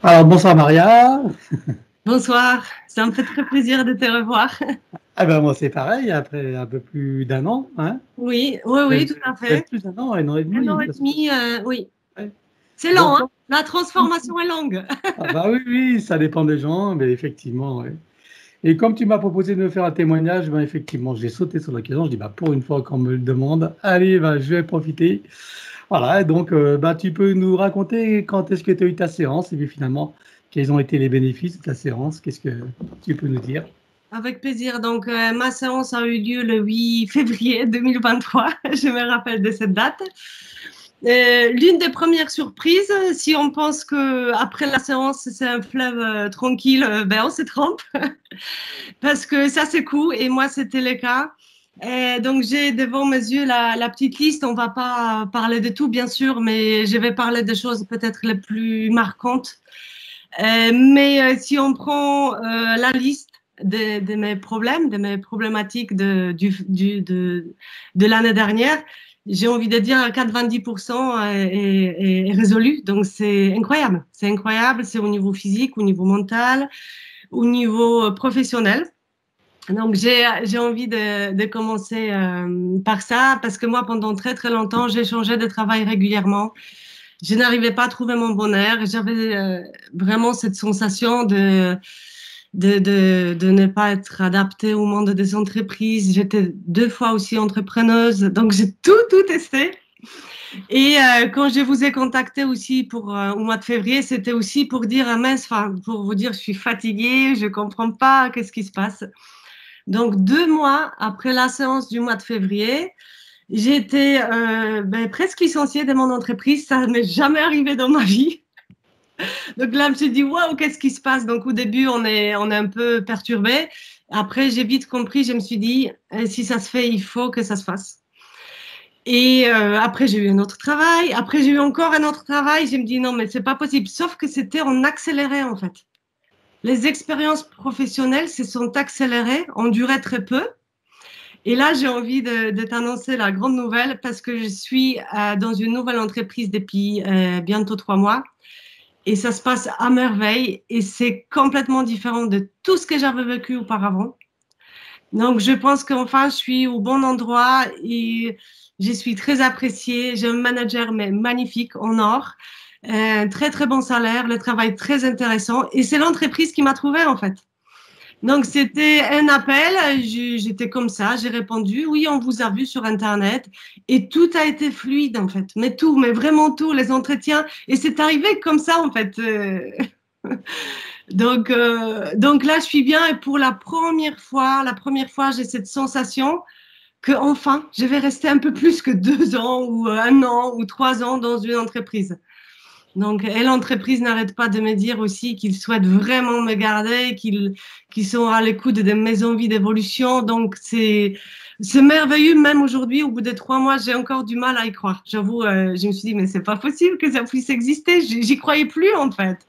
Alors, bonsoir Maria. Bonsoir, ça me fait très plaisir de te revoir. Ah ben moi c'est pareil, après un peu plus d'un an, hein? Oui, oui, oui, Même, tout à même fait. plus un an et Un demi, an hein, et parce que demi, oui. ouais. C'est lent, Donc, hein? La transformation est longue. ah bah oui, oui, ça dépend des gens, mais effectivement, ouais. Et comme tu m'as proposé de me faire un témoignage, ben effectivement, j'ai sauté sur l'occasion. Je dis, bah, pour une fois qu'on me le demande, allez, bah, je vais profiter. Voilà, donc bah, tu peux nous raconter quand est-ce que tu as eu ta séance et puis finalement, quels ont été les bénéfices de ta séance? Qu'est-ce que tu peux nous dire? Avec plaisir. Donc, ma séance a eu lieu le 8 février 2023. Je me rappelle de cette date. L'une des premières surprises, si on pense que après la séance, c'est un fleuve tranquille, ben on se trompe. Parce que ça, c'est cool. Et moi, c'était le cas. Et donc, j'ai devant mes yeux la petite liste. On va pas parler de tout, bien sûr, mais je vais parler des choses peut-être les plus marquantes. Mais si on prend la liste de mes problèmes, de mes problématiques de l'année dernière, j'ai envie de dire 90% est résolu. Donc, c'est incroyable. C'est incroyable. C'est au niveau physique, au niveau mental, au niveau professionnel. Donc, j'ai envie de commencer par ça parce que moi, pendant très, très longtemps, j'ai changé de travail régulièrement. Je n'arrivais pas à trouver mon bonheur. J'avais vraiment cette sensation de ne pas être adaptée au monde des entreprises. J'étais deux fois aussi entrepreneuse, donc j'ai tout testé. Et quand je vous ai contacté aussi pour au mois de février, c'était aussi pour dire, ah, mince, enfin, pour vous dire, je suis fatiguée, je comprends pas, qu'est-ce qui se passe. Donc, 2 mois après la séance du mois de février, j'ai été presque licenciée de mon entreprise. Ça ne m'est jamais arrivé dans ma vie. Donc là, je me suis dit, waouh, qu'est-ce qui se passe? Donc au début, on est un peu perturbé. Après, j'ai vite compris, je me suis dit, si ça se fait, il faut que ça se fasse. Et après, j'ai eu un autre travail. Après, j'ai eu encore un autre travail. Je me dis, non, mais c'est pas possible. Sauf que c'était en accéléré, en fait. Les expériences professionnelles se sont accélérées, ont duré très peu. Et là, j'ai envie de t'annoncer la grande nouvelle parce que je suis dans une nouvelle entreprise depuis bientôt 3 mois et ça se passe à merveille et c'est complètement différent de tout ce que j'avais vécu auparavant. Donc, je pense qu'enfin, je suis au bon endroit et je suis très appréciée. J'ai un manager mais magnifique en or, un très très bon salaire, le travail très intéressant et c'est l'entreprise qui m'a trouvé en fait. Donc, c'était un appel, j'étais comme ça, j'ai répondu, oui, on vous a vu sur Internet, et tout a été fluide, en fait, mais tout, mais vraiment tout, les entretiens, et c'est arrivé comme ça, en fait. Donc là, je suis bien, et pour la première fois, j'ai cette sensation que enfin, je vais rester un peu plus que 2 ans, ou un an, ou 3 ans dans une entreprise. Donc, et l'entreprise n'arrête pas de me dire aussi qu'ils souhaitent vraiment me garder, qu'ils sont à l'écoute de mes envies d'évolution. Donc, c'est merveilleux. Même aujourd'hui, au bout de 3 mois, j'ai encore du mal à y croire. J'avoue, je me suis dit, mais c'est pas possible que ça puisse exister. J'y croyais plus, en fait.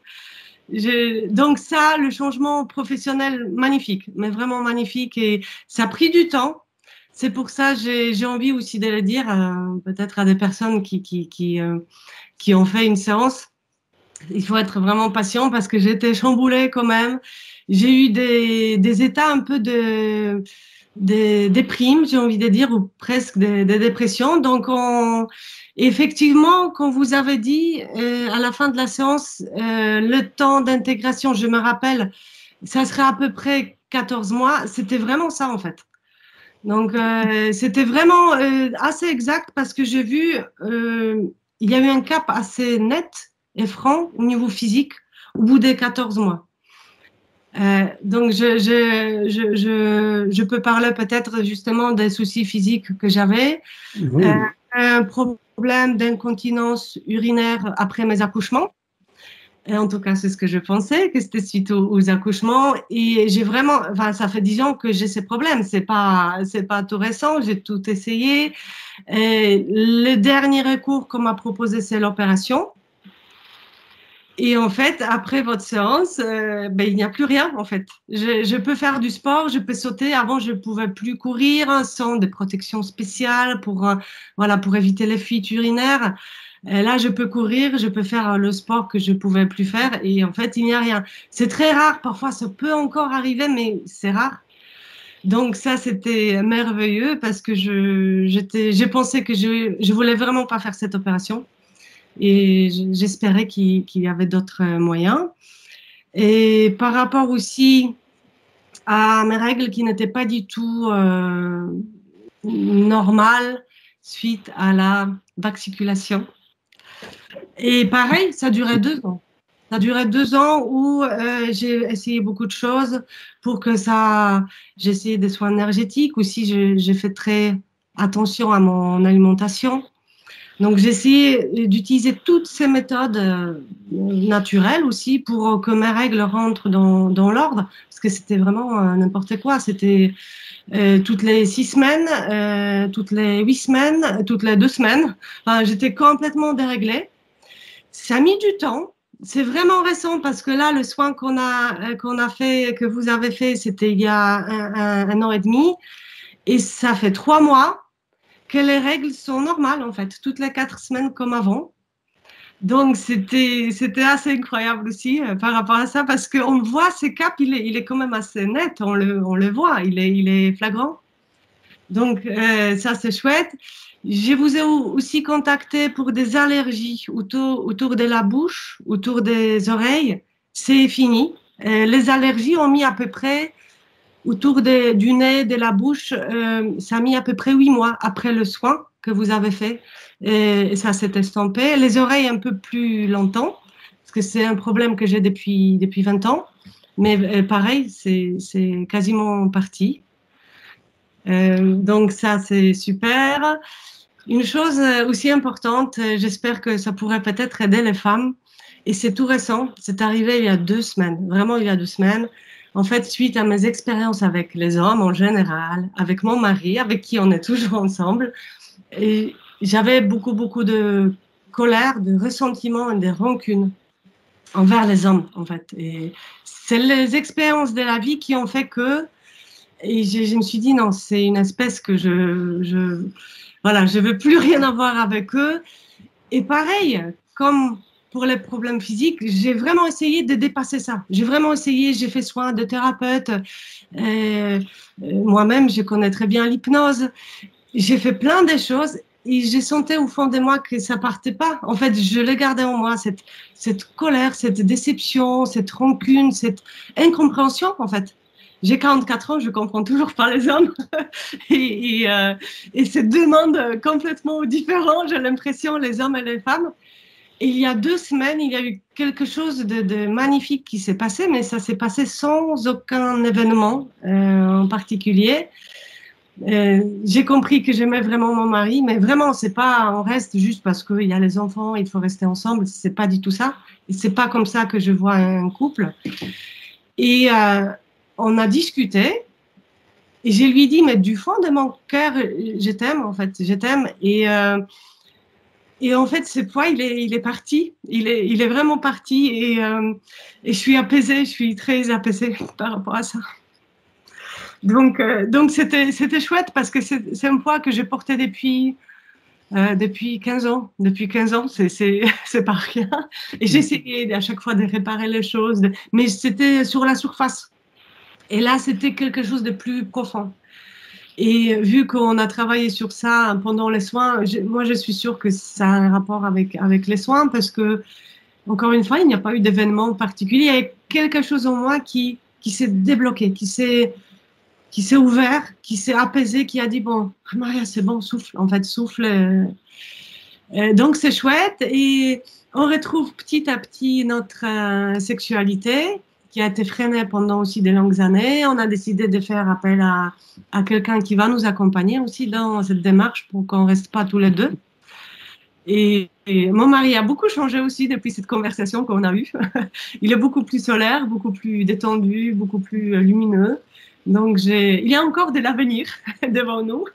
Donc ça, le changement professionnel, magnifique, mais vraiment magnifique. Et ça a pris du temps. C'est pour ça que j'ai envie aussi de le dire peut-être à des personnes qui ont fait une séance. Il faut être vraiment patient parce que j'étais chamboulée quand même. J'ai eu des états un peu de déprime, j'ai envie de dire, ou presque de dépression. Donc, effectivement, quand vous avez dit à la fin de la séance, le temps d'intégration, je me rappelle, ça serait à peu près 14 mois. C'était vraiment ça, en fait. Donc, c'était vraiment assez exact parce que j'ai vu, il y a eu un cap assez net et franc au niveau physique au bout des 14 mois. Donc, je peux parler peut-être justement des soucis physiques que j'avais, euh, Oui. un problème d'incontinence urinaire après mes accouchements. Et en tout cas, c'est ce que je pensais, que c'était suite aux accouchements. Et j'ai vraiment, enfin, ça fait 10 ans que j'ai ces problèmes. C'est pas tout récent. J'ai tout essayé. Et le dernier recours qu'on m'a proposé, c'est l'opération. Et en fait, après votre séance, ben, il n'y a plus rien, en fait. Je peux faire du sport, je peux sauter. Avant, je ne pouvais plus courir sans des protections spéciales pour, voilà, pour éviter les fuites urinaires. Et là, je peux courir, je peux faire le sport que je pouvais plus faire. Et en fait, il n'y a rien. C'est très rare. Parfois, ça peut encore arriver, mais c'est rare. Donc ça, c'était merveilleux parce que j'ai pensé que je voulais vraiment pas faire cette opération. Et j'espérais qu'il y avait d'autres moyens. Et par rapport aussi à mes règles qui n'étaient pas du tout normales suite à la vaccination. Et pareil, ça durait 2 ans. Ça durait 2 ans où j'ai essayé beaucoup de choses pour que ça. J'ai essayé des soins énergétiques aussi. J'ai fait très attention à mon alimentation. Donc, j'ai essayé d'utiliser toutes ces méthodes naturelles aussi pour que mes règles rentrent dans l'ordre, parce que c'était vraiment n'importe quoi. C'était toutes les 6 semaines, toutes les 8 semaines, toutes les 2 semaines. Enfin, j'étais complètement déréglée. Ça a mis du temps. C'est vraiment récent parce que là, le soin qu'on a fait, que vous avez fait, c'était il y a un an et demi. Et ça fait 3 mois que les règles sont normales, en fait, toutes les 4 semaines comme avant. Donc, c'était assez incroyable aussi par rapport à ça parce qu'on voit ce cap, il est quand même assez net, on le voit, il est flagrant. Donc, ça, c'est chouette. Je vous ai aussi contacté pour des allergies autour de la bouche, autour des oreilles. C'est fini. Les allergies ont mis à peu près autour du nez, de la bouche, ça a mis à peu près 8 mois après le soin que vous avez fait. Et ça s'est estompé. Les oreilles un peu plus longtemps, parce que c'est un problème que j'ai depuis 20 ans. Mais pareil, c'est quasiment parti. Donc ça, c'est super. Une chose aussi importante, j'espère que ça pourrait peut-être aider les femmes, et c'est tout récent, c'est arrivé il y a 2 semaines, vraiment il y a 2 semaines. En fait, suite à mes expériences avec les hommes en général, avec mon mari, avec qui on est toujours ensemble, et j'avais beaucoup de colère, de ressentiment et de rancune envers les hommes, en fait. Et c'est les expériences de la vie qui ont fait que, et je me suis dit non, c'est une espèce que voilà, je veux plus rien avoir avec eux. Et pareil, comme pour les problèmes physiques, j'ai vraiment essayé de dépasser ça. J'ai vraiment essayé, j'ai fait soin de thérapeute. Moi-même, je connais très bien l'hypnose. J'ai fait plein de choses et j'ai senti au fond de moi que ça partait pas. En fait, je le gardais en moi, cette colère, cette déception, cette rancune, cette incompréhension, en fait. J'ai 44 ans, je comprends toujours pas les hommes. Et c'est deux mondes complètement différents, j'ai l'impression, les hommes et les femmes. Et il y a 2 semaines, il y a eu quelque chose de magnifique qui s'est passé, mais ça s'est passé sans aucun événement en particulier. J'ai compris que j'aimais vraiment mon mari, mais vraiment, c'est pas, on reste juste parce qu'il y a les enfants, il faut rester ensemble. C'est pas du tout ça. Et c'est pas comme ça que je vois un couple. Et on a discuté. Et je lui ai dit, mais du fond de mon cœur, je t'aime, en fait, je t'aime. Et en fait, ce poids, il est parti. Il est vraiment parti. Et je suis apaisée, je suis très apaisée par rapport à ça. Donc c'était chouette parce que c'est un poids que j'ai porté depuis 15 ans. Depuis 15 ans, c'est pas rien. Et j'ai essayé à chaque fois de réparer les choses, mais c'était sur la surface. Et là, c'était quelque chose de plus profond. Et vu qu'on a travaillé sur ça pendant les soins, moi, je suis sûre que ça a un rapport avec les soins parce que, encore une fois, il n'y a pas eu d'événement particulier. Il y a quelque chose en moi qui s'est débloqué, qui s'est ouvert, qui s'est apaisé, qui a dit, bon, Maria, c'est bon, souffle, en fait, souffle. Donc, c'est chouette. Et on retrouve petit à petit notre sexualité qui a été freinée pendant aussi de longues années. On a décidé de faire appel à quelqu'un qui va nous accompagner aussi dans cette démarche pour qu'on ne reste pas tous les deux. Et mon mari a beaucoup changé aussi depuis cette conversation qu'on a eue. Il est beaucoup plus solaire, beaucoup plus détendu, beaucoup plus lumineux. Donc, il y a encore de l'avenir devant nous.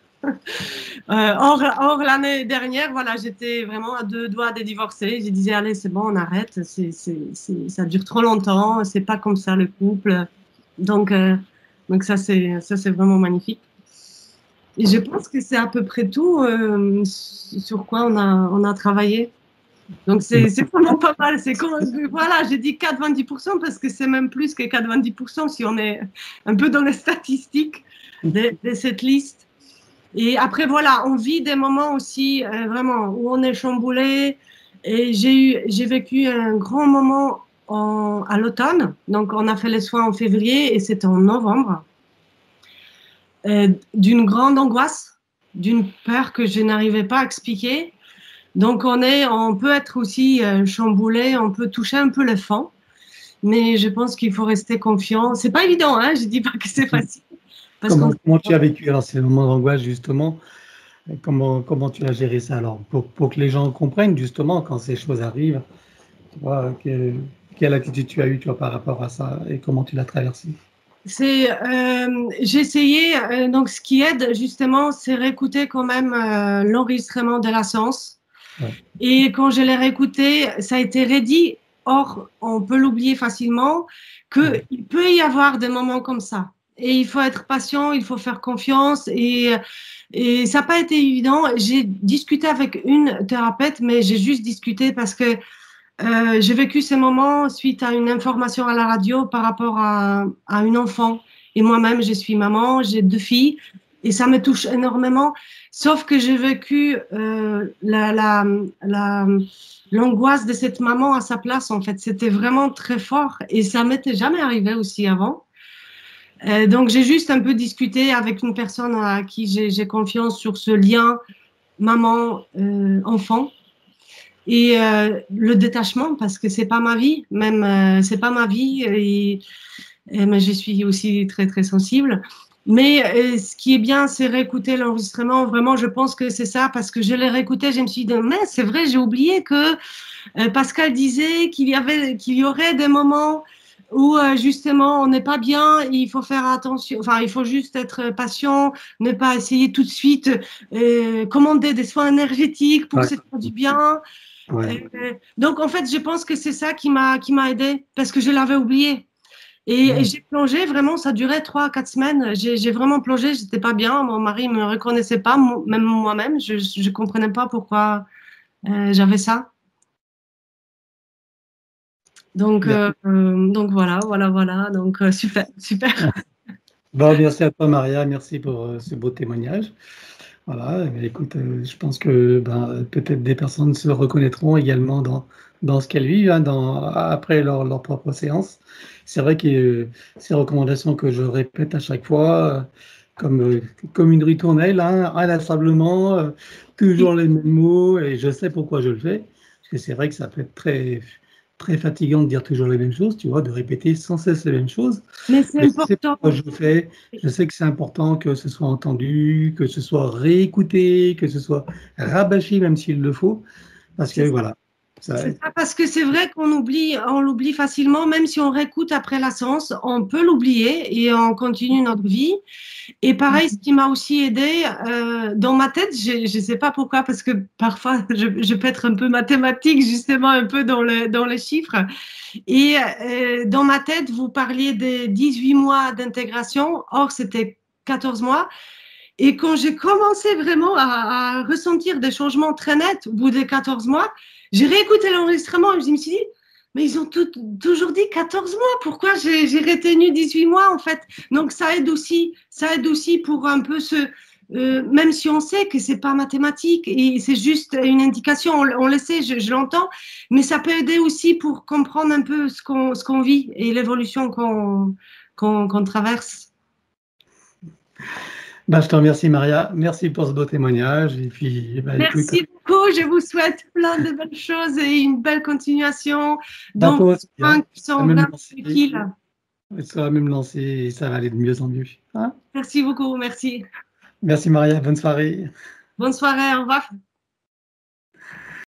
Or l'année dernière, voilà, j'étais vraiment à 2 doigts de divorcer. Je disais, allez, c'est bon, on arrête. Ça dure trop longtemps. C'est pas comme ça le couple. Donc ça, c'est vraiment magnifique. Et je pense que c'est à peu près tout sur quoi on a travaillé. Donc, c'est vraiment pas mal. Voilà, j'ai dit 90% parce que c'est même plus que 90% si on est un peu dans les statistiques de cette liste. Et après, voilà, on vit des moments aussi vraiment où on est chamboulé. Et j'ai vécu un grand moment à l'automne. Donc, on a fait les soins en février et c'était en novembre. D'une grande angoisse, d'une peur que je n'arrivais pas à expliquer. Donc, on peut être aussi chamboulé, on peut toucher un peu le fond. Mais je pense qu'il faut rester confiant. C'est pas évident, hein, je dis pas que c'est facile. Comment tu as vécu alors ces moments d'angoisse justement? Comment tu as géré ça alors pour que les gens comprennent justement quand ces choses arrivent, tu vois, quelle attitude tu as eue toi, par rapport à ça et comment tu l'as traversé? J'ai essayé, donc ce qui aide justement, c'est réécouter quand même l'enregistrement de la séance. Ouais. Et quand je l'ai réécouté, ça a été redit. Or, on peut l'oublier facilement qu'il peut y avoir des moments comme ça. Et il faut être patient, il faut faire confiance. Et ça n'a pas été évident. J'ai discuté avec une thérapeute, mais j'ai juste discuté parce que j'ai vécu ces moments suite à une information à la radio par rapport à une enfant. Et moi-même, je suis maman, j'ai 2 filles et ça me touche énormément. Sauf que j'ai vécu l'angoisse de cette maman à sa place, en fait. C'était vraiment très fort et ça m'était jamais arrivé aussi avant. Donc, j'ai juste un peu discuté avec une personne à qui j'ai confiance sur ce lien maman-enfant. Et le détachement, parce que c'est pas ma vie, même c'est pas ma vie, mais je suis aussi très très sensible. Mais ce qui est bien, c'est réécouter l'enregistrement. Vraiment, je pense que c'est ça, parce que je l'ai réécouté, je me suis dit, mais c'est vrai, j'ai oublié que Pascal disait qu'il y aurait des moments où justement on n'est pas bien, il faut faire attention, enfin il faut juste être patient, ne pas essayer tout de suite commander des soins énergétiques pour se faire du bien. Ouais. Donc en fait, je pense que c'est ça qui m'a aidé parce que je l'avais oublié. Et j'ai plongé vraiment, ça durait 3 à 4 semaines. J'ai vraiment plongé, j'étais pas bien. Mon mari me reconnaissait pas, même moi-même, je comprenais pas pourquoi j'avais ça. Donc voilà. Donc super, super. Bon, merci à toi, Maria. Merci pour ce beau témoignage. Voilà, écoute, je pense que ben, peut-être des personnes se reconnaîtront également dans ce qu'elles vivent hein, après leur propre séance. C'est vrai que ces recommandations que je répète à chaque fois, comme une ritournelle, hein, inlassablement, toujours les mêmes mots, et je sais pourquoi je le fais. Parce que c'est vrai que ça peut être très fatigant de dire toujours les mêmes choses, tu vois, de répéter sans cesse les mêmes choses. Mais c'est Je sais important. pourquoi je le fais. Je sais que c'est important que ce soit entendu, que ce soit réécouté, que ce soit rabâché même s'il le faut, parce que voilà. C'est ça, parce que c'est vrai qu'on on l'oublie facilement, même si on réécoute après la séance, on peut l'oublier et on continue notre vie. Et pareil, ce qui m'a aussi aidé dans ma tête, je ne sais pas pourquoi, parce que parfois je peux être un peu mathématique, justement un peu dans les chiffres. Et dans ma tête, vous parliez des 18 mois d'intégration, or c'était 14 mois. Et quand j'ai commencé vraiment à ressentir des changements très nets au bout des 14 mois, j'ai réécouté l'enregistrement et je me suis dit, mais ils ont toujours dit 14 mois, pourquoi j'ai retenu 18 mois en fait? Donc ça aide aussi pour un peu même si on sait que c'est pas mathématique et c'est juste une indication, on le sait, je l'entends, mais ça peut aider aussi pour comprendre un peu ce qu'on vit et l'évolution qu'on traverse. Ben, je te remercie, Maria. Merci pour ce beau témoignage. Et puis, ben, écoute, Merci beaucoup. Je vous souhaite plein de belles choses et une belle continuation. ben, Donc, toi aussi, hein, qui sont même vraiment lancé, utiles. ça va même lancer et ça va aller de mieux en mieux. Hein. Merci beaucoup. Merci. Merci, Maria. Bonne soirée. Bonne soirée. Au revoir.